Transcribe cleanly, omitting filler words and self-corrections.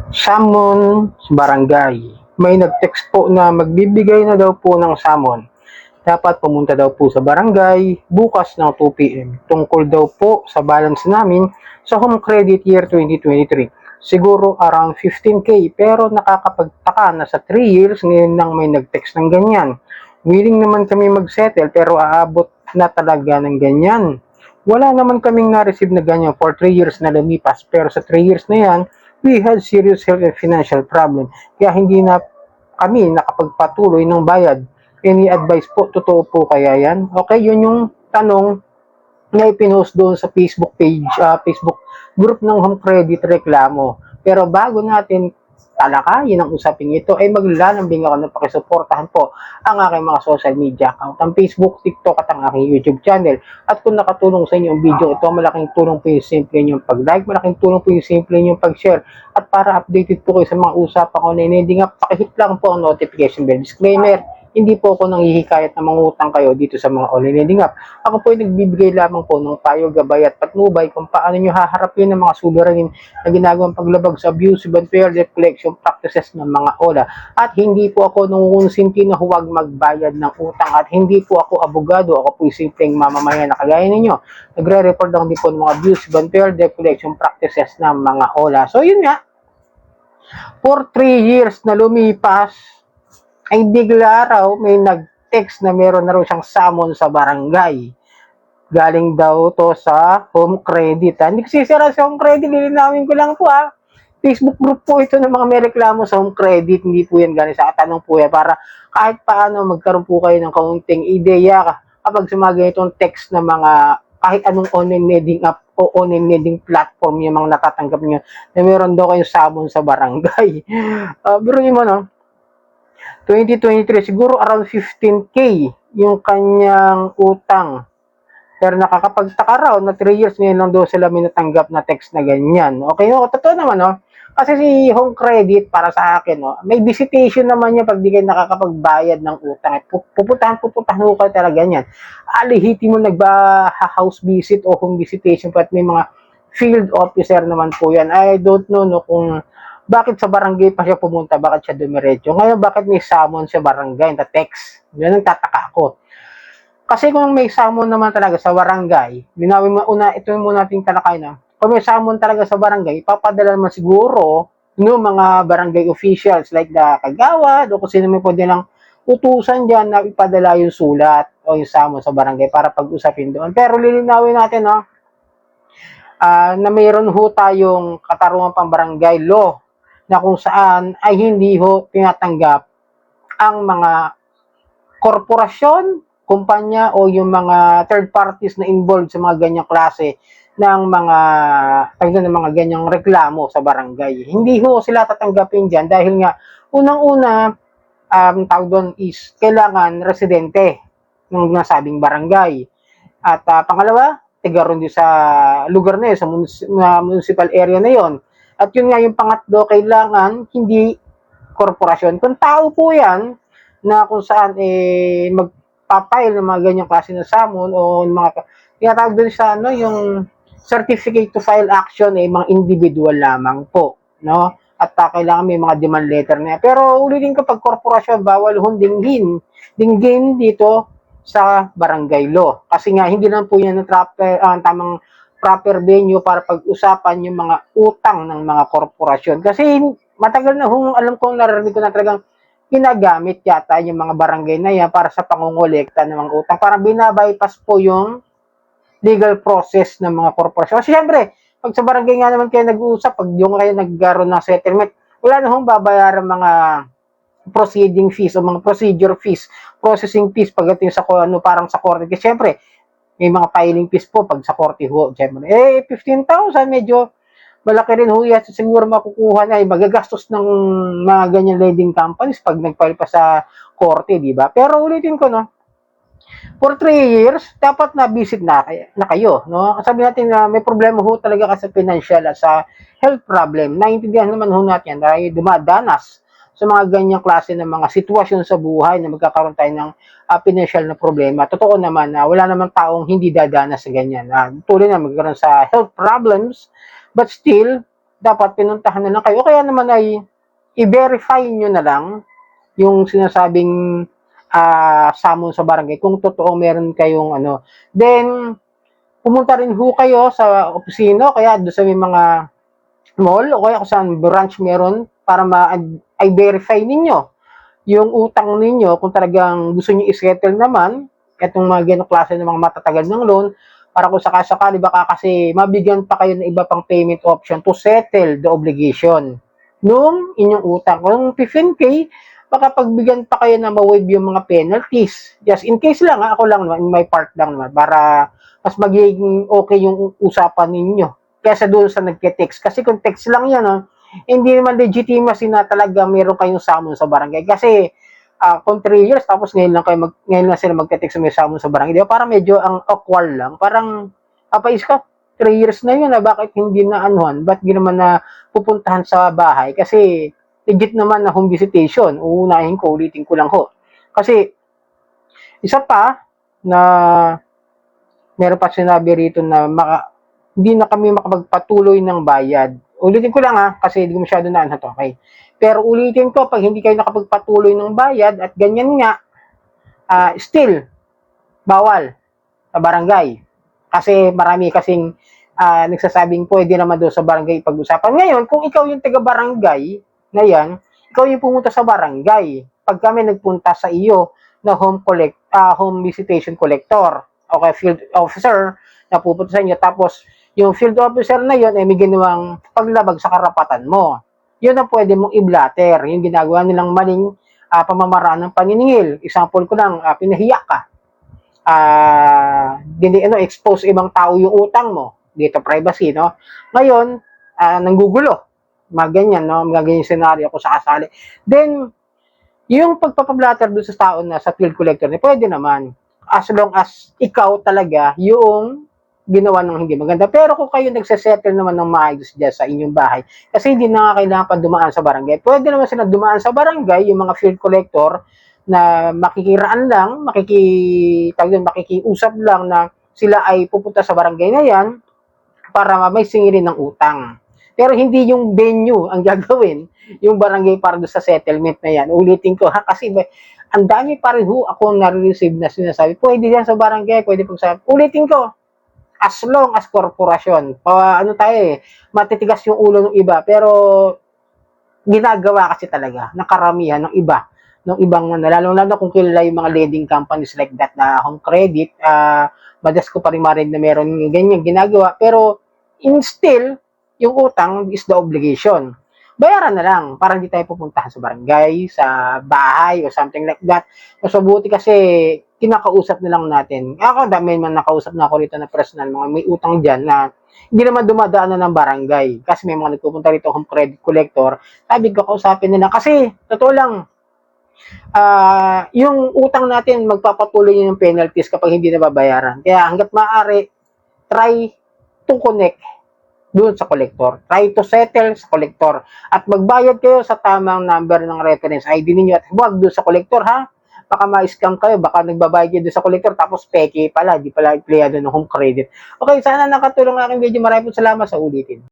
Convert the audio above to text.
Summon sa barangay. May nag-text po na magbibigay na daw po ng summon. Dapat pumunta daw po sa barangay bukas ng 2 p.m. Tungkol daw po sa balance namin sa home credit year 2023. Siguro around 15K pero nakakapagtaka na sa 3 years ngayon nang may nag-text ng ganyan. Willing naman kami mag-settle pero aabot na talaga ng ganyan. Wala naman kaming na-receive na ganyan for 3 years na lumipas pero sa 3 years na yan, we had serious health and financial problem. Kaya hindi na kami nakapagpatuloy ng bayad. Any advice po? Totoo po kaya yan? Okay, yun yung tanong na ipinost doon sa Facebook page, Facebook group ng Home Credit Reklamo. Pero bago natin talakayin ang usaping ito, ay maglalambing ako na pakisuportahan po ang aking mga social media account, ang Facebook, TikTok at ang aking YouTube channel. At kung nakatulong sa inyo ang video ito, malaking tulong po yung simple yung pag-like, malaking tulong po yung simple yung pag-share. At para updated po kayo sa mga usapang online, hindi nga pakihit lang po ang notification bell. Disclaimer, hindi po ako nanghihikayat na mangutang kayo dito sa mga online lending app. Ako po ay nagbibigay lamang po ng payo, gabay at patnubay kung paano nyo haharapin ang mga suliranin na ginagawang paglabag sa abusive and fair debt collection practices ng mga OLA. At hindi po ako nangungunsinti na huwag magbayad ng utang at hindi po ako abogado. Ako po simpleng mamamayan na kagaya ninyo. Nagre-report lang din po ng mga abusive and fair debt collection practices ng mga OLA. So yun nga, for 3 years na lumipas, ay bigla raw may nag-text na meron na raw siyang summon sa barangay. Galing daw to sa home credit. Hindi kasi sira sa home credit, lilinawin ko lang po Facebook group po ito ng mga may reklamo sa home credit. Hindi po yan galing sa tanong po yan para kahit paano magkaroon po kayo ng kaunting ideya kapag sumagay itong text ng mga kahit anong online lending app o online lending platform yung mga natatanggap nyo na meron daw kayong summon sa barangay. Pero yun mo, no? 2023, siguro around 15K yung kanyang utang. Pero nakakapagtaka raw na 3 years ngayon lang daw sila may natanggap na text na ganyan. Okay, no? Totoo naman, no? Kasi si home credit, para sa akin, no? May visitation naman niya pag di kayo nakakapagbayad ng utang. Pupuntahan ko kayo talaga yan. Alihiti mo nagba-house visit o home visitation pa at may mga field officer naman po yan. I don't know, no, kung bakit sa barangay pa siya pumunta, bakit siya dumiretso. Ngayon, bakit may summon sa barangay, na text? Yan ang tataka ko. Kasi kung may summon naman talaga sa barangay, linawin mo una, ito yung muna nating talakay na, kung may summon talaga sa barangay, ipapadala naman siguro no mga barangay officials like the kagawad o kung sino may pwede lang utusan dyan na ipadala yung sulat o yung summon sa barangay para pag-usapin doon. Pero lilinawin natin, no, na mayroon ho tayong katarungan pang barangay law na kung saan ay hindi ho tinatanggap ang mga korporasyon, kumpanya o yung mga third parties na involved sa mga ganyang klase ng mga ganyang reklamo sa barangay. Hindi ho sila tatanggapin diyan dahil nga unang-una tawag doon is kailangan residente ng nasabing barangay. At pangalawa, tiga ron sa lugar na yun, sa municipal area na yon. At yun nga yung pangatlo, kailangan hindi korporasyon. Kung tao po yan, na kung saan magpapile ng mga ganyang klase ng summon o mga, tinatawag doon sa yung certificate to file action, mga individual lamang po. No? At kailangan may mga demand letter na. Pero ulitin ko, pag korporasyon, bawal hong dinggin dito sa barangay law. Kasi nga, hindi lang po yan ang tamang proper venue para pag-usapan yung mga utang ng mga korporasyon. Kasi matagal na alam kong narinig ko na talagang ginagamit yata yung mga barangay na yan para sa pangongolekta ng mga utang. Parang binabypass po yung legal process ng mga korporasyon. Kasi syempre, pag sa barangay nga naman kayo nag-uusap, pag yung kayo nagkaroon ng settlement, wala na hong babayaran mga proceeding fees o mga procedure fees, processing fees pagdating sa parang sa korte. Kasi syempre, may mga filing fees po pag sa korte ho. 15,000 medyo malaki rin ho yan. Siguro makukuha na magagastos ng mga ganyan lending companies pag nag-file pa sa korte, di ba? Pero ulitin ko, no, for 3 years, dapat na-visit na kayo, no? Sabi natin na may problema ho talaga kasi financial at sa health problem. Naintindihan naman ho natin dahil dumadanas sa mga ganyang klase ng mga sitwasyon sa buhay na magkakaroon tayo ng financial na problema. Totoo naman na wala namang taong hindi dadanas sa ganyan. Tuloy na magkaroon sa health problems, but still, dapat pinuntahan na lang kayo. Kaya naman ay i-verify nyo na lang yung sinasabing summon sa barangay kung totoo meron kayong ano. Then, pumunta rin ho kayo sa opisina kaya doon sa may mga mall o kaya kung saan branch meron para ma-verify ninyo yung utang ninyo kung talagang gusto niyo i-settle naman itong mga ganong klase ng mga matatagal ng loan para kung sakasakali baka kasi mabigyan pa kayo ng iba pang payment option to settle the obligation nung inyong utang. Kung 15K, baka pagbigyan pa kayo na ma-waive yung mga penalties. Just in case lang, ako lang naman, in my part lang naman, para mas magiging okay yung usapan ninyo. Kaysa doon sa nagke-text. Kasi kung text lang yan, hindi naman legitimacy na talaga meron kayong summon sa barangay. Kasi kung 3 years, tapos ngayon lang sila magte-text sa may summon sa barangay. Di ba? Parang medyo ang awkward lang. Parang, kapais ka, 3 years na yun, bakit hindi na anuhan? Ba't di naman na pupuntahan sa bahay? Kasi, legit naman na home visitation. Uunahin ko, ulitin ko lang ho. Kasi, isa pa, na meron pa sinabi rito na hindi na kami makapagpatuloy ng bayad. Ulitin ko lang kasi hindi ko masyado naan to. Okay. Pero ulitin ko, pag hindi kayo nakapagpatuloy ng bayad at ganyan nga, still, bawal sa barangay. Kasi marami kasing nagsasabing pwede naman doon sa barangay pag-usapan. Ngayon, kung ikaw yung taga-barangay na yan, ikaw yung pumunta sa barangay. Pag kami nagpunta sa iyo na home visitation collector, okay, field officer na pupunta sa inyo, tapos yung field officer na yun ay may ginawang paglabag sa karapatan mo. Yun ang pwede mong i-blatter. Yung ginagawa nilang maling pamamaraan ng paniningil. Example ko lang, pinahiya ka. Expose ibang tao yung utang mo. Dito privacy, no? Ngayon, nanggugulo. Mga ganyan, no? Mga ganyan scenario kung sakasali. Then, yung pagpapablatter doon sa tao na sa field collector, pwede naman. As long as ikaw talaga yung ginawa ng hindi maganda. Pero kung kayo nagsasettle naman ng maayos dyan sa inyong bahay, kasi hindi na kailangan pa dumaan sa barangay, pwede naman sila dumaan sa barangay, yung mga field collector, na makikiraan lang, makikiusap lang na sila ay pupunta sa barangay na yan para may singilin ng utang. Pero hindi yung venue ang gagawin, yung barangay para sa settlement na yan. Ulitin ko kasi ang dami pa rin ako nare-receive na sinasabi, pwede yan sa barangay, pwede pagsabi. Ulitin ko, as long as korporasyon, matitigas yung ulo ng iba, pero ginagawa kasi talaga ng karamihan ng iba, ng ibang lalo kung kilala yung mga lending companies like that na home credit, madas ko pa rin marinig na meron ganyan ginagawa, pero still, yung utang is the obligation. Bayaran na lang para hindi tayo pupuntahan sa barangay, sa bahay, o something like that. Mas mabuti kasi kinakausap na lang natin. Ako, dami man nakausap na ako rito na personal, mga may utang dyan na hindi naman dumadaan na ng barangay. Kasi may mga nagpupunta rito home credit collector. Sabi ko, kausapin nila. Kasi, totoo lang, yung utang natin, magpapatuloy yung penalties kapag hindi nababayaran. Kaya hanggat maaari, try to connect doon sa collector. Try to settle sa collector. At magbayad kayo sa tamang number ng reference ID ninyo at huwag doon sa collector, baka ma-scam kayo, baka nagbabayad kayo doon sa collector tapos peke pala, di pala empleyado ng home credit. Okay, sana nakatulong ang aking video. Maraming salamat sa ulitin.